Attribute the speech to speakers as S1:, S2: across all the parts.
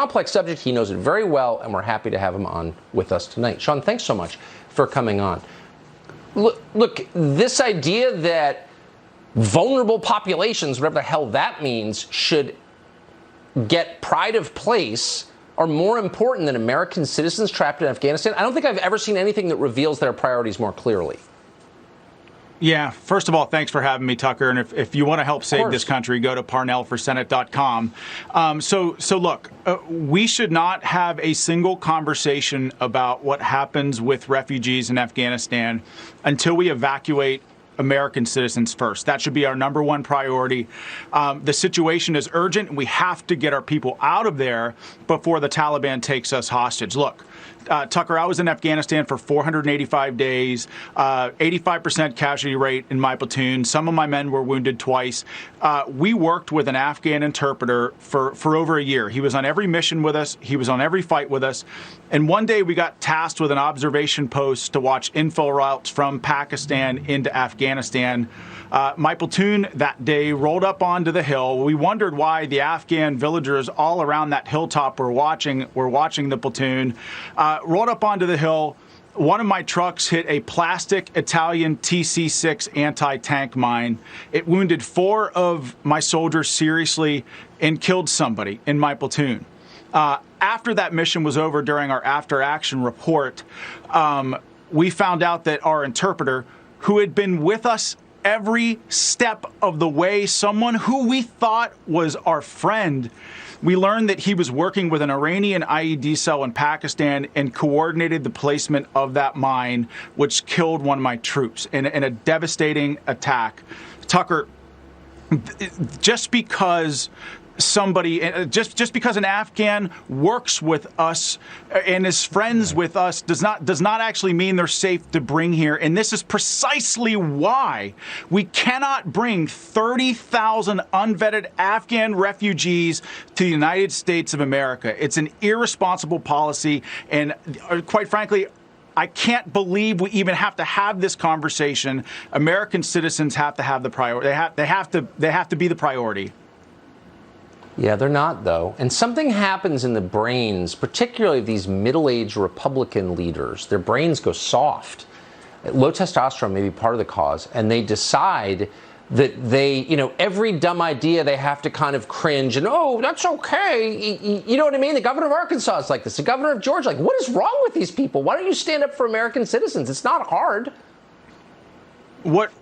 S1: complex subject. He knows it very well, and we're happy to have him on with us tonight. Sean, thanks so much for coming on. Look, this idea that vulnerable populations, whatever the hell that means, should get pride of place are more important than American citizens trapped in Afghanistan. I don't think I've ever seen anything that reveals their priorities more clearly.
S2: Yeah, first of all, thanks for having me, Tucker. And if you want to help save this country, go to parnellforsenate.com. So look, we should not have a single conversation about what happens with refugees in Afghanistan until we evacuate American citizens first. That should be our number one priority. The situation is urgent, and we have to get our people out of there before the Taliban takes us hostage. Look, Tucker, I was in Afghanistan for 485 days, 85% casualty rate in my platoon. Some of my men were wounded twice. We worked with an Afghan interpreter for over a year. He was on every mission with us. He was on every fight with us. And one day we got tasked with an observation post to watch info routes from Pakistan into Afghanistan. My platoon that day rolled up onto the hill. We wondered why the Afghan villagers all around that hilltop were watching the platoon. Rolled up onto the hill. One of my trucks hit a plastic Italian TC-6 anti-tank mine. It wounded 4 of my soldiers seriously and killed somebody in my platoon. After that mission was over, during our after-action report, we found out that our interpreter, who had been with us every step of the way, someone who we thought was our friend, we learned that he was working with an Iranian IED cell in Pakistan and coordinated the placement of that mine, which killed one of my troops in a devastating attack. Tucker, just because just because an Afghan works with us and is friends with us does not actually mean they're safe to bring here. And this is precisely why we cannot bring 30,000 unvetted Afghan refugees to the United States of America. It's an irresponsible policy, and quite frankly, I can't believe we even have to have this conversation. American citizens have to have the priority. They have to be the priority.
S1: Yeah, they're not, though. And something happens in the brains, particularly of these middle-aged Republican leaders. Their brains go soft. Low testosterone may be part of the cause. And they decide that every dumb idea they have to kind of cringe and, oh, that's okay. You know what I mean? The governor of Arkansas is like this. The governor of Georgia, what is wrong with these people? Why don't you stand up for American citizens? It's not hard.
S2: What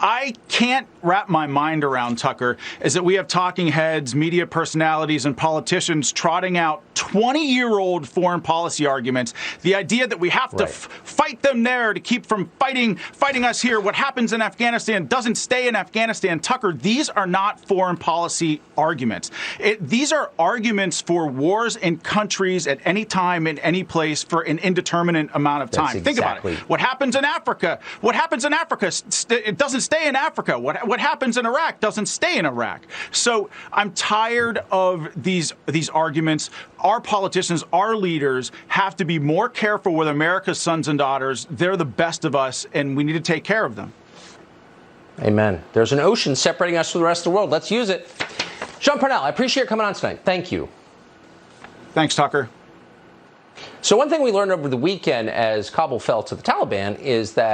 S2: I can't wrap my mind around, Tucker, is that we have talking heads, media personalities, and politicians trotting out 20-year-old foreign policy arguments. The idea that we have to fight them there to keep from fighting us here. What happens in Afghanistan doesn't stay in Afghanistan. Tucker, these are not foreign policy arguments. These are arguments for wars in countries at any time, in any place, for an indeterminate amount of time. Think about it. What happens in Africa? It doesn't stay in Africa. What happens in Iraq doesn't stay in Iraq. So I'm tired of these arguments. Our politicians, our leaders have to be more careful with America's sons and daughters. They're the best of us, and we need to take care of them.
S1: Amen. There's an ocean separating us from the rest of the world. Let's use it. Sean Parnell, I appreciate you coming on tonight. Thank you.
S2: Thanks, Tucker.
S1: So one thing we learned over the weekend as Kabul fell to the Taliban is that